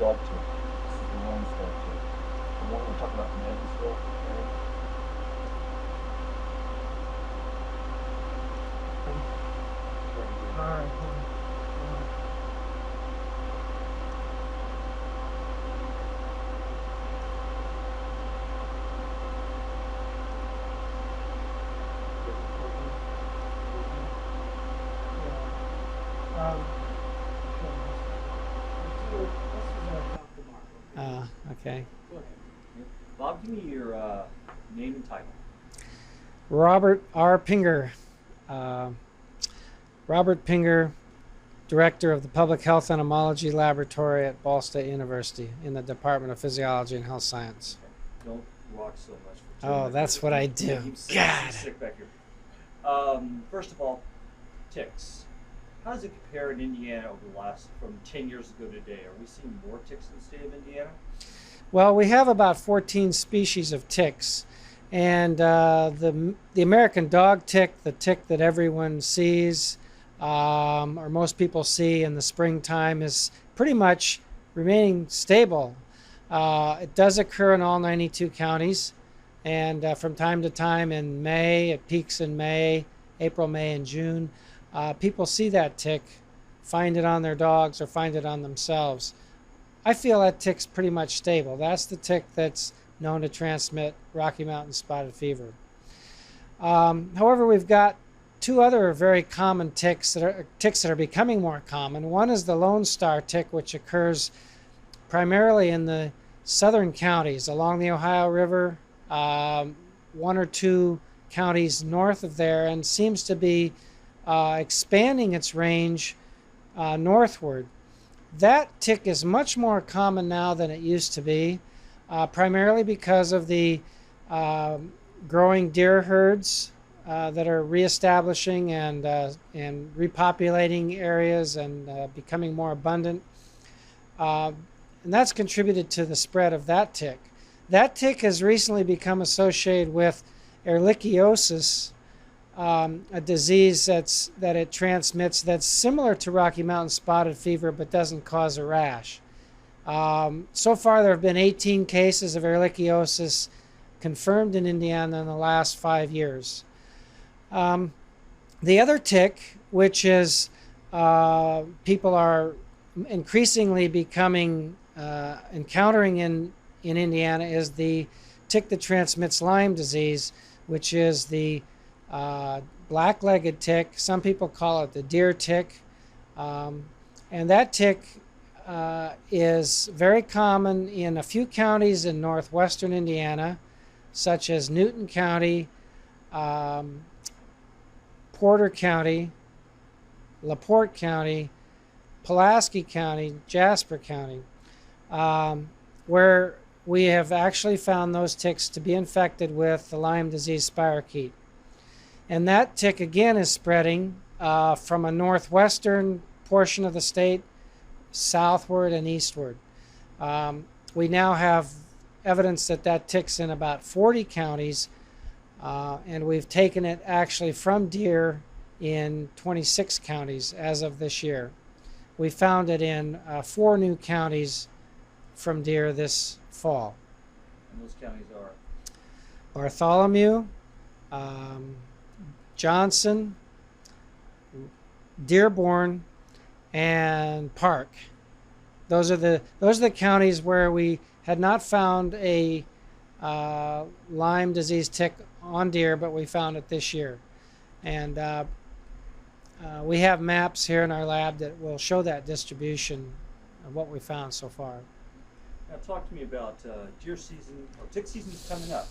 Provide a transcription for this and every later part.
dog tick. This is the Lone Star tick. The one we're talking about in Evansville area. All right. Cool. Yeah. Sure. This is our top to mark. Okay. Go ahead. Bob, give me your name and title. Robert R. Pinger. Robert Pinger, Director of the Public Health Entomology Laboratory at Ball State University in the Department of Physiology and Health Science. Don't rock so much. For Oh, that's what I do. God. Sick back here. First of all, ticks. How does it compare in Indiana over the last, from 10 years ago to today? Are we seeing more ticks in the state of Indiana? Well, we have about 14 species of ticks. And the American dog tick, the tick that everyone sees, or most people see in the springtime, is pretty much remaining stable. It does occur in all 92 counties, and from time to time in May, it peaks in May, April, May, and June. People see that tick, find it on their dogs or find it on themselves. I feel that tick's pretty much stable. That's the tick that's known to transmit Rocky Mountain spotted fever. However, we've got two other very common ticks that are becoming more common. One is the Lone Star tick, which occurs primarily in the southern counties along the Ohio River, one or two counties north of there, and seems to be expanding its range northward. That tick is much more common now than it used to be, primarily because of the growing deer herds that are reestablishing and repopulating areas and becoming more abundant. And that's contributed to the spread of that tick. That tick has recently become associated with ehrlichiosis, a disease that it transmits that's similar to Rocky Mountain spotted fever but doesn't cause a rash. So far, there have been 18 cases of ehrlichiosis confirmed in Indiana in the last 5 years. The other tick, which is people are increasingly encountering in Indiana, is the tick that transmits Lyme disease, which is the black-legged tick. Some people call it the deer tick. And that tick is very common in a few counties in northwestern Indiana, such as Newton County, Porter County, LaPorte County, Pulaski County, Jasper County, where we have actually found those ticks to be infected with the Lyme disease spirochete. And that tick again is spreading from a northwestern portion of the state southward and eastward. We now have evidence that that tick's in about 40 counties, and we've taken it actually from deer in 26 counties as of this year. We found it in 4 new counties from deer this fall. And those counties are? Bartholomew, Johnson, Dearborn, and Park. Those are the counties where we had not found a Lyme disease tick on deer, but we found it this year. And we have maps here in our lab that will show that distribution of what we found so far. Now talk to me about deer season, or tick season is coming up.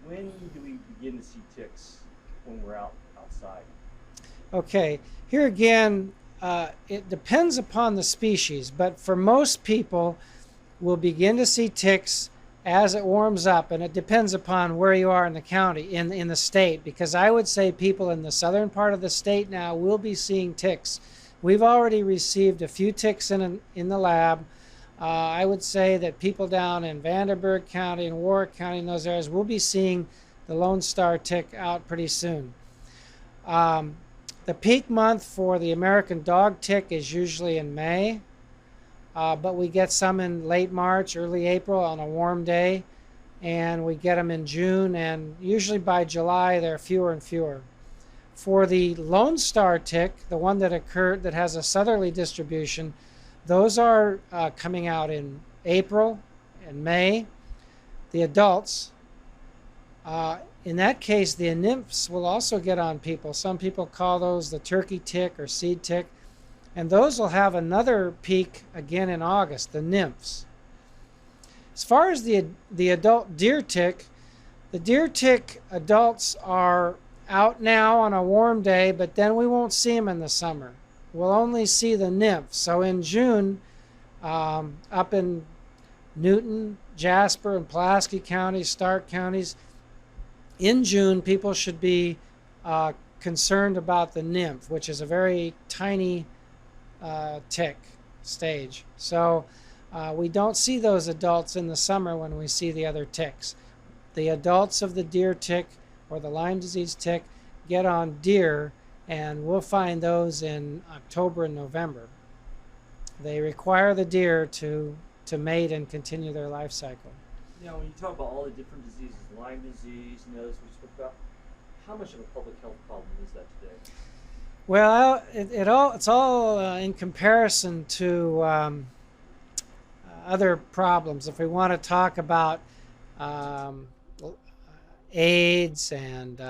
When do we begin to see ticks when we're outside? Okay, here again, it depends upon the species, but for most people, we'll begin to see ticks as it warms up, and it depends upon where you are in the county, in the state, because I would say people in the southern part of the state now will be seeing ticks. We've already received a few ticks in the lab. I would say that people down in Vanderburgh County and Warwick County, in those areas, will be seeing the Lone Star tick out pretty soon. The peak month for the American dog tick is usually in May. but we get some in late March, early April on a warm day, and we get them in June, and usually by July they're fewer and fewer. For the Lone Star tick, the one that has a southerly distribution, those are coming out in April and May. The adults, in that case, the nymphs will also get on people. Some people call those the turkey tick or seed tick, and those will have another peak again in August, the nymphs. As far as the adult deer tick, the deer tick adults are out now on a warm day, but then we won't see them in the summer. We'll only see the nymphs. So in June, up in Newton, Jasper, and Pulaski counties, Stark counties, in June, people should be concerned about the nymph, which is a very tiny tick stage. So we don't see those adults in the summer when we see the other ticks. The adults of the deer tick or the Lyme disease tick get on deer, and we'll find those in October and November. They require the deer to mate and continue their life cycle. Now, when you talk about all the different diseases, Lyme disease and others we spoke about, how much of a public health problem is that today? Well, it's all in comparison to other problems. If we want to talk about AIDS and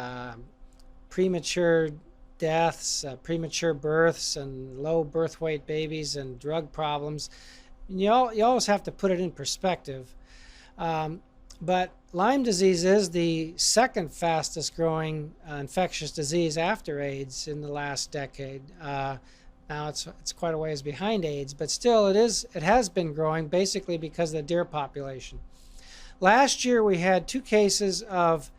premature deaths, premature births, and low birth weight babies, and drug problems, you always have to put it in perspective. But Lyme disease is the second fastest growing infectious disease after AIDS in the last decade. Now it's quite a ways behind AIDS, but still it has been growing basically because of the deer population. Last year we had 2 cases of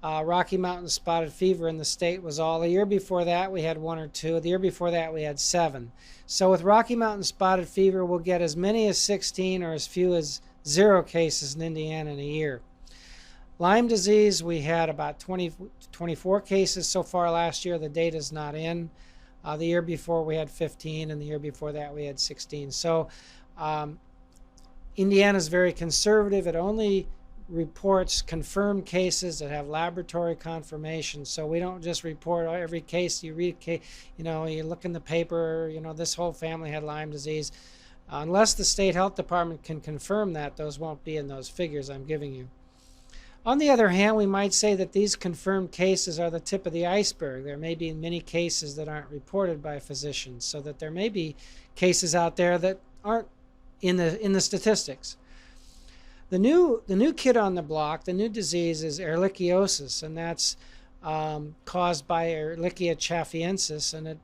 Rocky Mountain spotted fever in the state was all. The year before that we had 1 or 2. The year before that we had 7. So with Rocky Mountain spotted fever we'll get as many as 16 or as few as 0 cases in Indiana in a year. Lyme disease, we had about 24 cases so far last year. The data's not in. The year before we had 15, and the year before that we had 16. So Indiana's very conservative. It only reports confirmed cases that have laboratory confirmation. So we don't just report every case. You read, you look in the paper, this whole family had Lyme disease. Unless the state health department can confirm that, those won't be in those figures I'm giving you. On the other hand, we might say that these confirmed cases are the tip of the iceberg. There may be many cases that aren't reported by physicians, so that there may be cases out there that aren't in the statistics. The new kid on the block, the new disease is ehrlichiosis, and that's caused by Ehrlichia chaffiensis, and in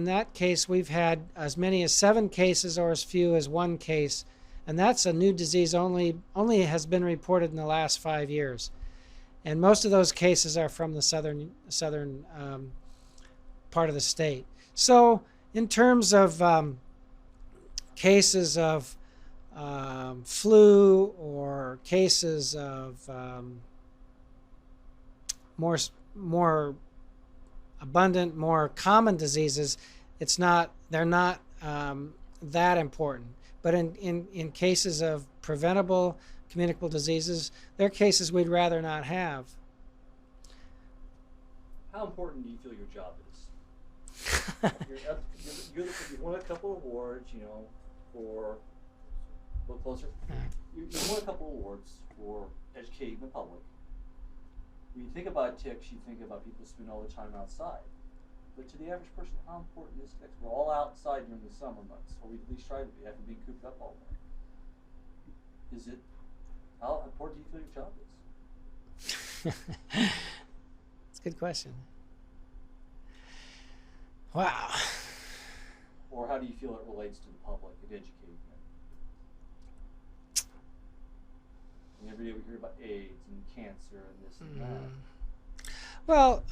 that case we've had as many as 7 cases or as few as 1 case, and that's a new disease only has been reported in the last 5 years, and most of those cases are from the southern part of the state. So in terms of cases of flu or cases of more abundant, more common diseases, they're not that important. But in cases of preventable communicable diseases, they're cases we'd rather not have. How important do you feel your job is? You won a couple of awards, for a little closer. You won a couple of awards for educating the public. When you think about ticks, you think about people spend all the time outside. But to the average person, how important is ticks? We're all outside during the summer months, or we at least try to be, after being cooped up all day. How important do you feel your job is? That's a good question. Wow. Or how do you feel it relates to the public and educating them? And every day we hear about AIDS and cancer and this and that. Well,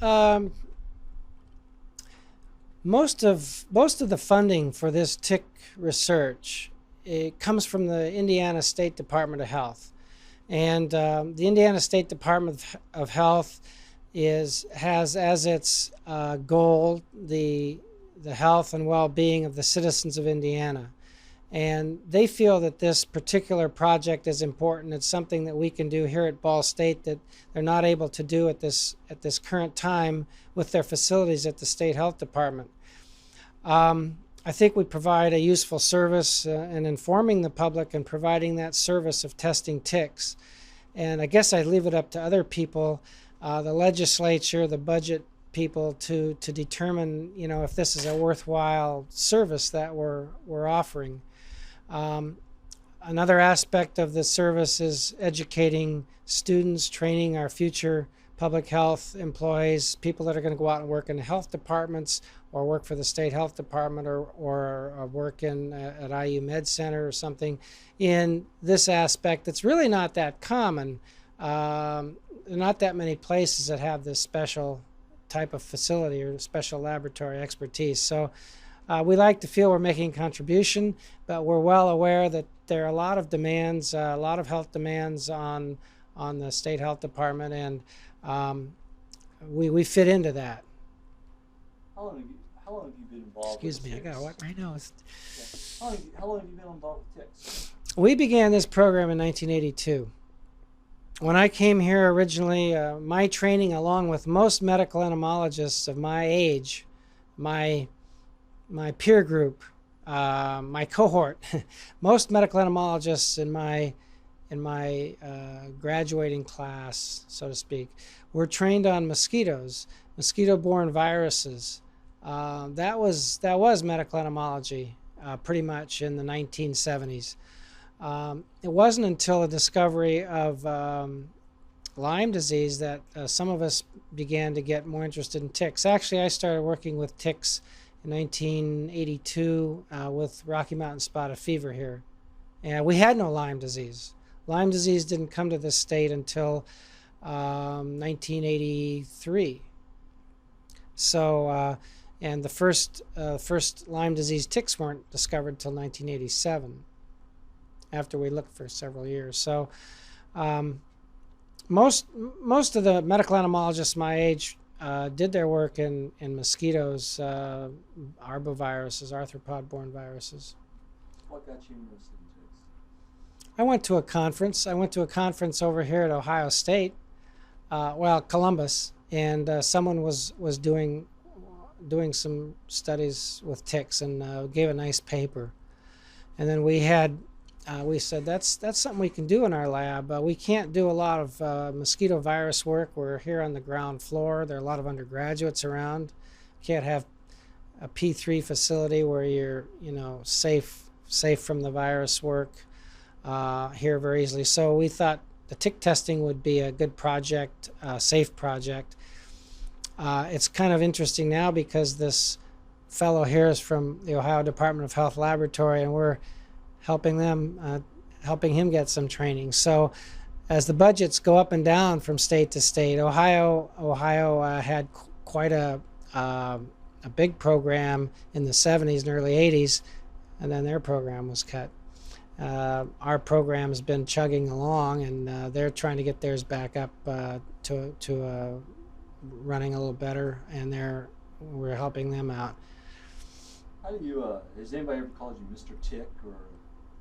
most of the funding for this tick research, it comes from the Indiana State Department of Health, and the Indiana State Department of Health has as its goal the health and well-being of the citizens of Indiana, And they feel that this particular project is important. It's something that we can do here at Ball State that they're not able to do at this current time with their facilities at the State Health Department. I think we provide a useful service in informing the public and providing that service of testing ticks. And I guess I leave it up to other people, the legislature, the budget people, to determine, if this is a worthwhile service that we're offering. Another aspect of this service is educating students, training our future public health employees, people that are going to go out and work in the health departments or work for the State Health Department or work at IU Med Center or something in this aspect that's really not that common. Not that many places that have this special type of facility or special laboratory expertise. So we like to feel we're making a contribution, but we're well aware that there are a lot of demands, a lot of health demands on the State Health Department, and we fit into that. How long have you been involved Excuse with me, ticks? I gotta wipe my nose. Yeah. How long have you been involved with ticks? We began this program in 1982. When I came here originally, my training, along with most medical entomologists of my age, my peer group, my cohort, most medical entomologists in my graduating class, so to speak, were trained on mosquitoes, mosquito-borne viruses. That was medical entomology pretty much in the 1970s. It wasn't until the discovery of Lyme disease that some of us began to get more interested in ticks. Actually, I started working with ticks in 1982 with Rocky Mountain spotted fever here. And we had no Lyme disease. Lyme disease didn't come to this state until 1983. So, and the first Lyme disease ticks weren't discovered until 1987, after we looked for several years. So most of the medical entomologists my age did their work in mosquitoes, arboviruses, arthropod-borne viruses. What got you interested in ticks? I went to a conference. Over here at Ohio State, Columbus, and someone was doing some studies with ticks and gave a nice paper. And then we said that's something we can do in our lab. We can't do a lot of mosquito virus work. We're here on the ground floor. There are a lot of undergraduates around. Can't have a P3 facility where you're safe from the virus work here very easily. So we thought the tick testing would be a good project, safe project. It's kind of interesting now because this fellow here is from the Ohio Department of Health Laboratory, and we're helping him get some training. So as the budgets go up and down from state to state, Ohio had quite a big program in the 70s and early 80s, and then their program was cut. Our program has been chugging along, and they're trying to get theirs back up to running a little better, and we're helping them out. How do you, has anybody ever called you Mr. Tick or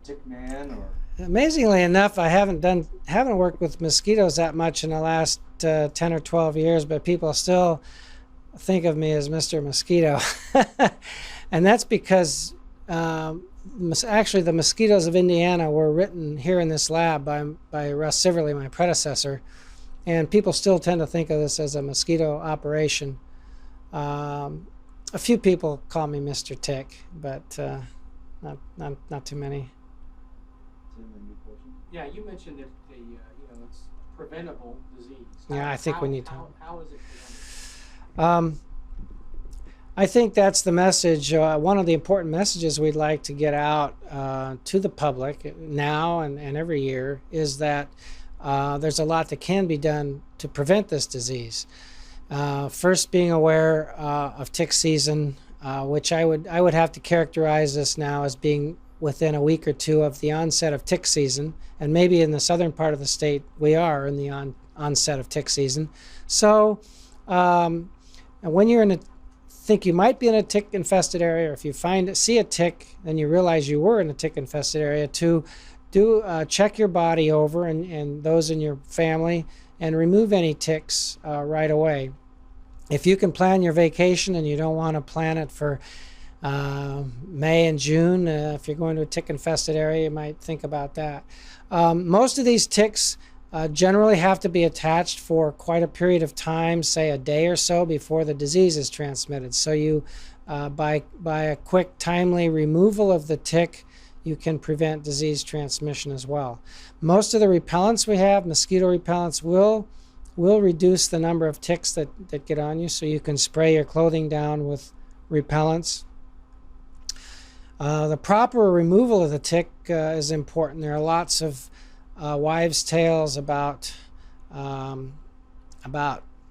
Tick Man or? Amazingly enough, I haven't worked with mosquitoes that much in the last 10 or 12 years, but people still think of me as Mr. Mosquito. And that's because actually the mosquitoes of Indiana were written here in this lab by Russ Siverly, my predecessor, and people still tend to think of this as a mosquito operation. A few people call me Mr. Tick, but not too many. Yeah, you mentioned that it's a preventable disease. Yeah, I think we need to. How is it preventable? I think that's the message. One of the important messages we'd like to get out to the public now and every year is that there's a lot that can be done to prevent this disease. First, being aware of tick season, which I would have to characterize this now as being within a week or two of the onset of tick season, and maybe in the southern part of the state we are in the onset of tick season. So when you're in the think you might be in a tick-infested area, or if you see a tick, then you realize you were in a tick-infested area, to check your body over and those in your family and remove any ticks right away. If you can plan your vacation and you don't want to plan it for May and June, if you're going to a tick-infested area, you might think about that. Most of these ticks generally have to be attached for quite a period of time, say a day or so, before the disease is transmitted. So you, by a quick, timely removal of the tick, you can prevent disease transmission as well. Most of the repellents we have, mosquito repellents, will reduce the number of ticks that get on you, so you can spray your clothing down with repellents. The proper removal of the tick is important. There are lots of wives' tales about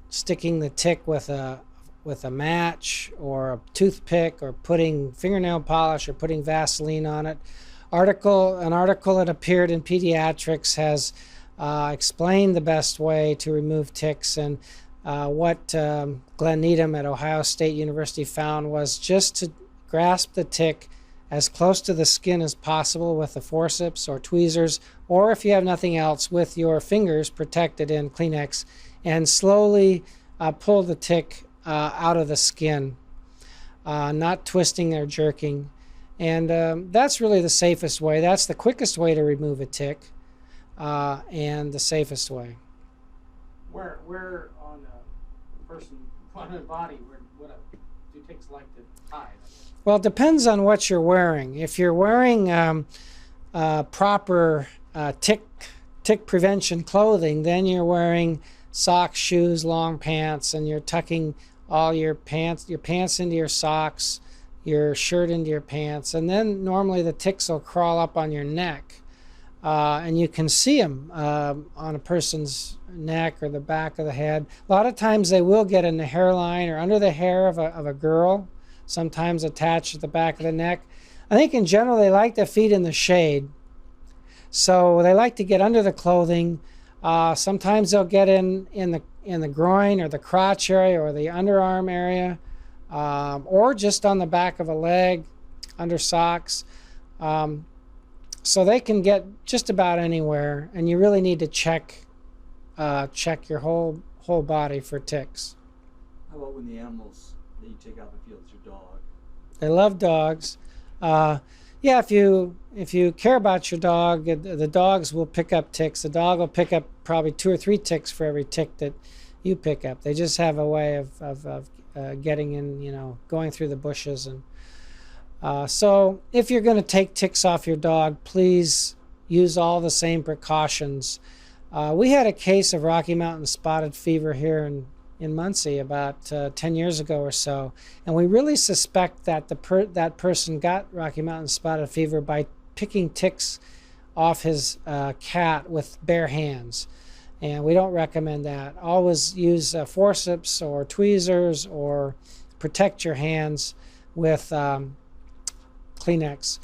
sticking the tick with a match or a toothpick, or putting fingernail polish or putting Vaseline on it. An article that appeared in Pediatrics has explained the best way to remove ticks, and what Glenn Needham at Ohio State University found was just to grasp the tick as close to the skin as possible with the forceps or tweezers, or if you have nothing else, with your fingers protected in Kleenex, and slowly pull the tick out of the skin, not twisting or jerking. And that's really the safest way. That's the quickest way to remove a tick, and the safest way. Where on a person, on a body, what do ticks like to hide? Well, it depends on what you're wearing. If you're wearing proper tick prevention clothing, then you're wearing socks, shoes, long pants, and you're tucking all your pants into your socks, your shirt into your pants, and then normally the ticks will crawl up on your neck, and you can see them on a person's neck or the back of the head. A lot of times they will get in the hairline or under the hair of a girl, sometimes attached to the back of the neck. I think in general they like to feed in the shade, so they like to get under the clothing. Sometimes they'll get in the groin or the crotch area or the underarm area, or just on the back of a leg, under socks. So they can get just about anywhere, and you really need to check your whole body for ticks. How about when the animals that you take out in the field, it's your dog? They love dogs. Yeah, if you care about your dog, the dogs will pick up ticks. The dog will pick up probably 2 or 3 ticks for every tick that you pick up. They just have a way of getting in, going through the bushes. And so if you're going to take ticks off your dog, please use all the same precautions. We had a case of Rocky Mountain spotted fever here in Muncie about 10 years ago or so, and we really suspect that that person got Rocky Mountain spotted fever by picking ticks off his cat with bare hands, and we don't recommend that. Always use forceps or tweezers, or protect your hands with Kleenex.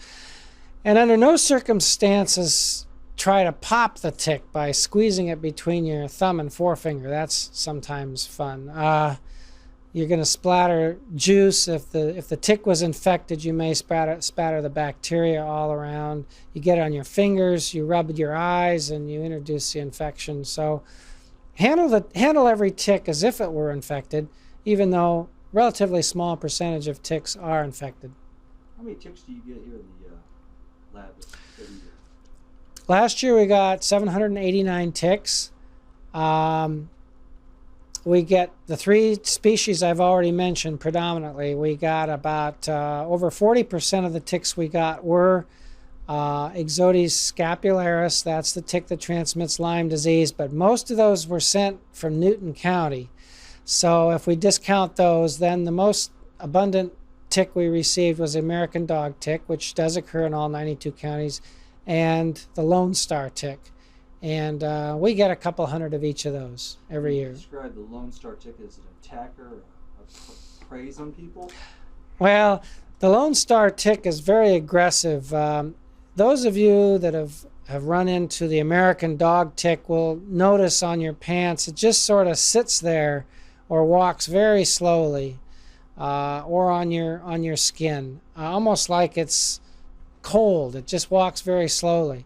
And under no circumstances try to pop the tick by squeezing it between your thumb and forefinger. That's sometimes fun. You're going to splatter juice. If the tick was infected, you may spatter the bacteria all around. You get it on your fingers, you rub your eyes, and you introduce the infection. So handle every tick as if it were infected, even though relatively small percentage of ticks are infected. How many ticks do you get here in the lab every year? Last year we got 789 ticks. We get the 3 species I've already mentioned predominantly. We got about over 40% of the ticks we got were Ixodes scapularis. That's the tick that transmits Lyme disease, but most of those were sent from Newton County. So if we discount those, then the most abundant tick we received was the American dog tick, which does occur in all 92 counties, and the Lone Star tick. And we get a couple hundred of each of those every year. Describe the Lone Star tick as an attacker, a preys on people? Well, the Lone Star tick is very aggressive. Those of you that have run into the American dog tick will notice on your pants it just sort of sits there or walks very slowly. or on your skin, almost like it's cold. It just walks very slowly.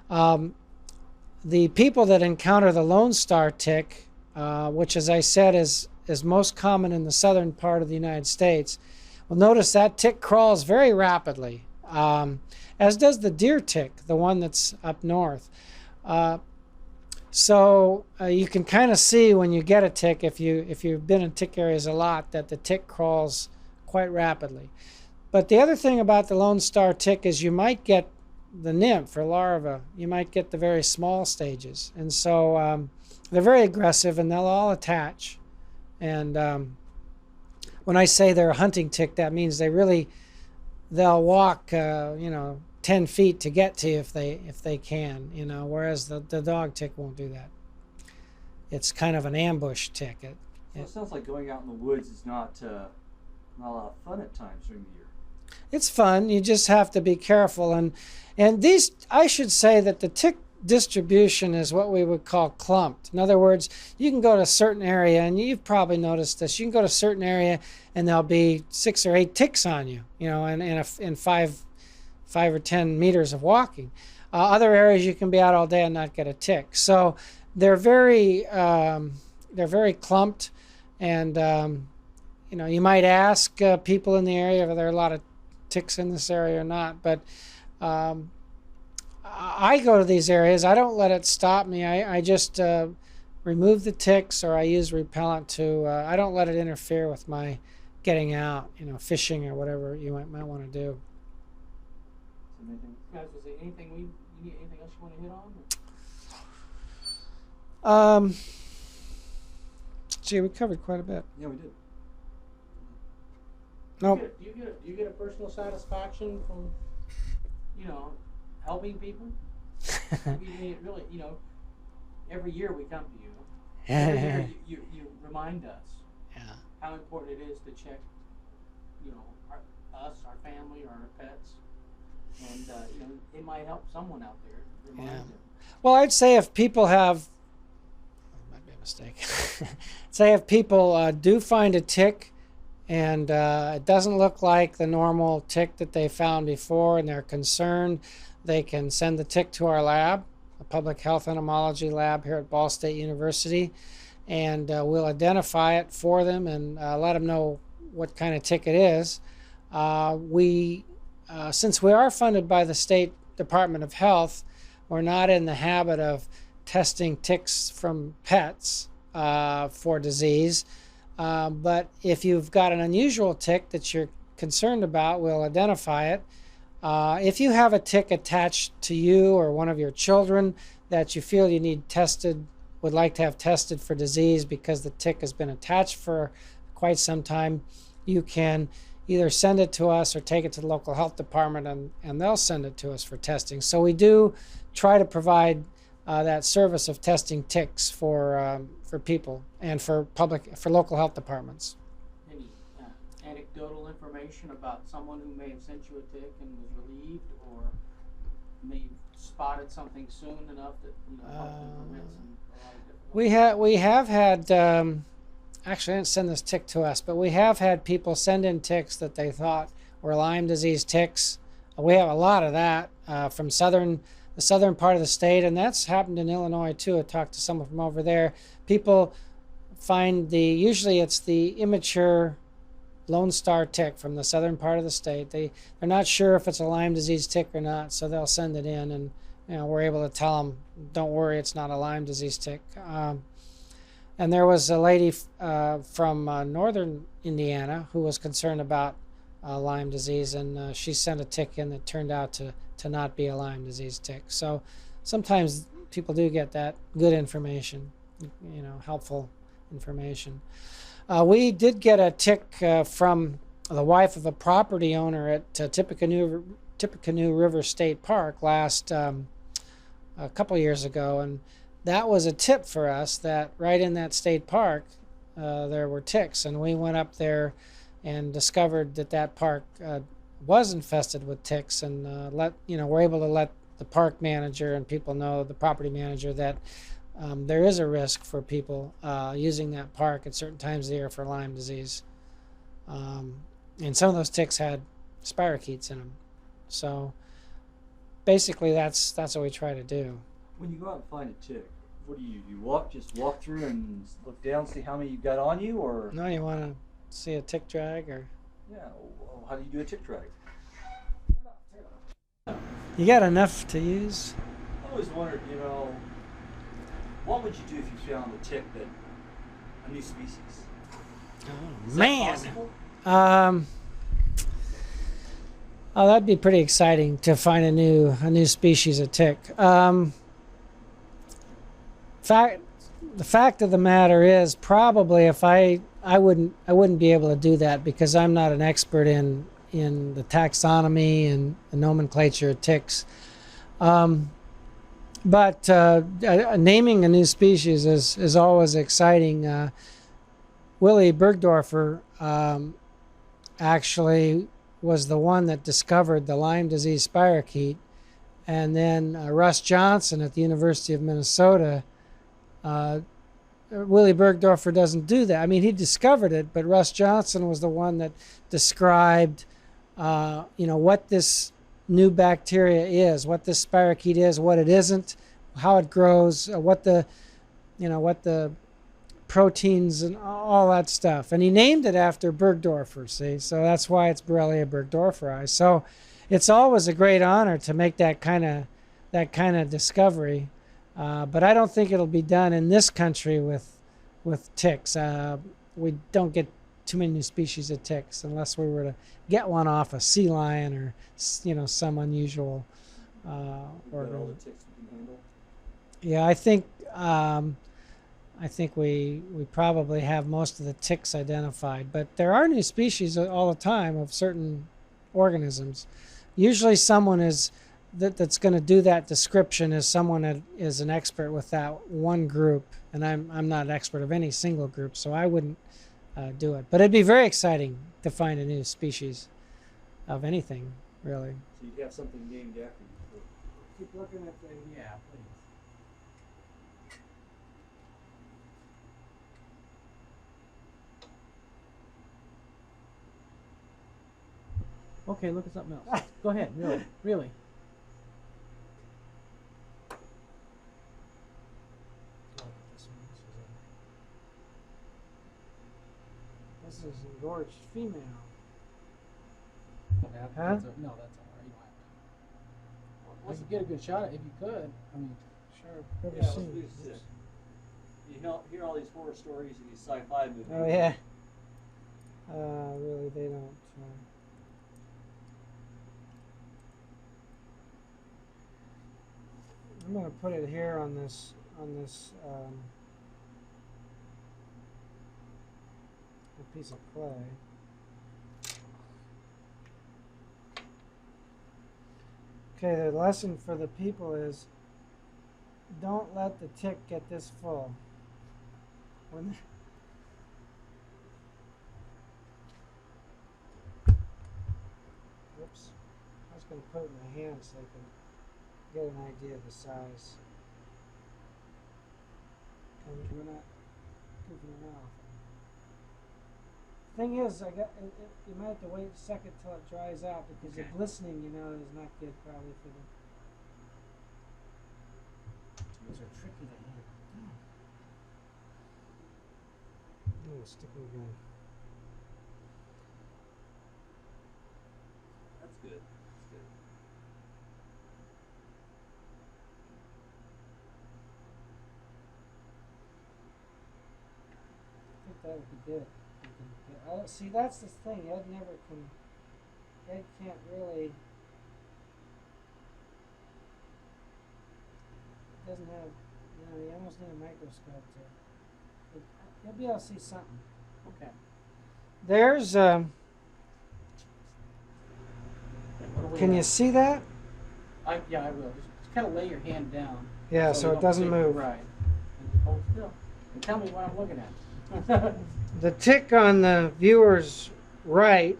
The people that encounter the Lone Star tick, which, as I said, is most common in the southern part of the United States, will notice that tick crawls very rapidly, as does the deer tick, the one that's up north. So you can kind of see when you get a tick, if you've been in tick areas a lot, that the tick crawls quite rapidly. But the other thing about the Lone Star tick is you might get the nymph or larva. You might get the very small stages. And so they're very aggressive, and they'll all attach. And when I say they're a hunting tick, that means they'll walk 10 feet to get to you if they can, whereas the dog tick won't do that. It's kind of an ambush tick. It sounds like going out in the woods is not a lot of fun at times during the year. It's fun. You just have to be careful. And these, I should say that the tick distribution is what we would call clumped. In other words, you can go to a certain area, and you've probably noticed this. You can go to a certain area, and there'll be 6 or 8 ticks on you, in 5 or 10 meters of walking. Other areas you can be out all day and not get a tick. So they're very clumped, and you might ask people in the area if there are a lot of ticks in this area or not. But I go to these areas. I don't let it stop me. I just remove the ticks, or I use repellent to. I don't let it interfere with my getting out, fishing or whatever you might want to do. Guys, was there anything anything else you want to hit on? Gee, we covered quite a bit. Yeah, we did. No. Do you get a personal satisfaction from, helping people? Really, every year we come to you. Every year you remind us how important it is to check, our family or our pets. And, it might help someone out there. Remind them. Well, I'd say if people have, might be a mistake, say if people do find a tick, and it doesn't look like the normal tick that they found before, and they're concerned, they can send the tick to our lab, the Public Health Entomology Lab here at Ball State University, and we'll identify it for them and let them know what kind of tick it is. Since we are funded by the State Department of Health, we're not in the habit of testing ticks from pets for disease. But if you've got an unusual tick that you're concerned about, we'll identify it. If you have a tick attached to you or one of your children that you feel you need tested, would like to have tested for disease because the tick has been attached for quite some time, you can either send it to us or take it to the local health department, and they'll send it to us for testing. So we do try to provide that service of testing ticks for people and for local health departments. Any anecdotal information about someone who may have sent you a tick and was relieved, or may have spotted something soon enough that helped them prevent a lot of different. We have had. Actually, I didn't send this tick to us, but we have had people send in ticks that they thought were Lyme disease ticks. We have a lot of that from the southern part of the state, and that's happened in Illinois too. I talked to someone from over there. People find usually it's the immature Lone Star tick from the southern part of the state. They're not sure if it's a Lyme disease tick or not, so they'll send it in, and we're able to tell them, don't worry, it's not a Lyme disease tick. And there was a lady from northern Indiana who was concerned about Lyme disease, and she sent a tick in that turned out to not be a Lyme disease tick. So sometimes people do get that good information, helpful information. We did get a tick from the wife of a property owner at Tippecanoe River State Park a couple years ago, and that was a tip for us that right in that state park there were ticks, and we went up there and discovered that park was infested with ticks, and we're able to let the park manager and people know, the property manager, that there is a risk for people using that park at certain times of the year for Lyme disease. And some of those ticks had spirochetes in them. So basically, that's what we try to do. When you go out and find a tick, what do? You just walk through and look down, see how many you got on you, or? No, you want to see a tick drag, or? Yeah. Well, how do you do a tick drag? You got enough to use? I always wondered, what would you do if you found a tick a new species? Oh, Is man. that possible? Oh, that'd be pretty exciting to find a new species of tick. The fact of the matter is, probably if I wouldn't be able to do that because I'm not an expert in the taxonomy and the nomenclature of ticks. But naming a new species is always exciting. Willy Bergdorfer actually was the one that discovered the Lyme disease spirochete, and then Russ Johnson at the University of Minnesota. Willy Bergdorfer doesn't do that. I mean, he discovered it, but Russ Johnson was the one that described, what this new bacteria is, what this spirochete is, what it isn't, how it grows, what the proteins and all that stuff. And he named it after Bergdorfer, see? So that's why it's Borrelia burgdorferi. So it's always a great honor to make that kind of discovery. But I don't think it'll be done in this country with ticks. We don't get too many new species of ticks unless we were to get one off a sea lion or some unusual organism. Yeah, I think we probably have most of the ticks identified, but there are new species all the time of certain organisms. Usually someone that's going to do that description is someone that is an expert with that one group, and I'm not an expert of any single group, so I wouldn't do it. But it'd be very exciting to find a new species of anything, really. So you'd have something named after you. Keep looking at the, yeah, please. Okay, look at something else. Go ahead, really. This is engorged female. No, that's all right. You don't have to. Let's get a good shot at it if you could. I mean, sure. Never Yeah, seen let's do this. You hear all these horror stories and these sci-fi movies. Oh yeah. Really, they don't. I'm going to put it here on this a piece of clay. Okay, the lesson for the people is don't let the tick get this full. When Whoops. I was going to put it in my hand so I can get an idea of the size. And we're not goofing around. Thing is, you might have to wait a second till it dries out because the glistening, is not good probably for the. Those are tricky to handle. Oh, sticking gun. That's good. That's good. I think that would be good. See, that's the thing. Ed can't really. It doesn't have. You almost need a microscope to. You'll be able to see something. Okay. There's. Can you see that? Yeah, I will. Just kind of lay your hand down. Yeah, so it doesn't move. Right. And just hold still. And tell me what I'm looking at. The tick on the viewer's right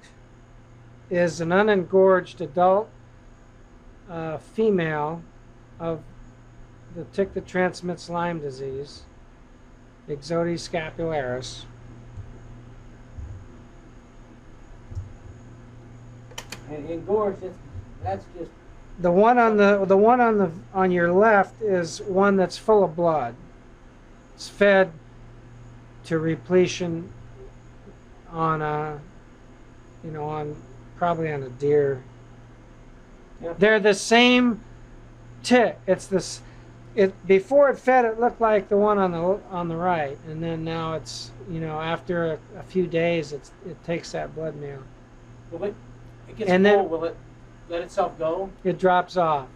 is an unengorged adult female of the tick that transmits Lyme disease, Ixodes scapularis. And gorge, that's just The one on your left is one that's full of blood. It's fed to repletion on probably on a deer. Yep. They're the same tick. It's this. Before it fed, it looked like the one on the right, and then now it's after a few days, it takes that blood meal. Will it gets And full, then- will it let itself go? It drops off.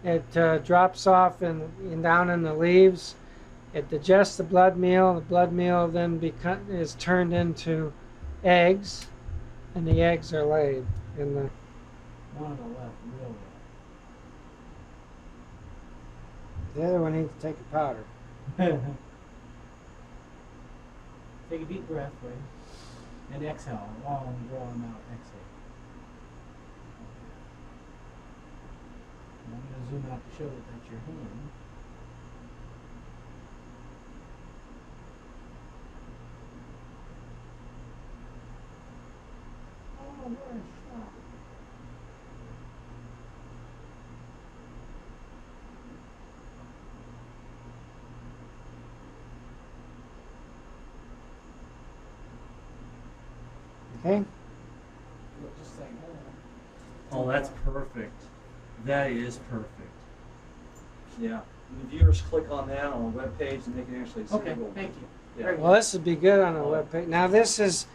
It drops off and down in the leaves. It digests the blood meal. The blood meal then is turned into eggs, and the eggs are laid in the. One on the left, real well. The other one needs to take a powder. Take a deep breath, Ray. And exhale. Long, draw them out. Exhale. I'm going to zoom out to show that that's your hand. Oh, what a shot. Okay. Just like that. Oh, that's perfect. That is perfect. Yeah. And the viewers click on that on the web page and they can actually see Okay, it. thank you. Yeah. Very Well, this would be good on a web page. Now this is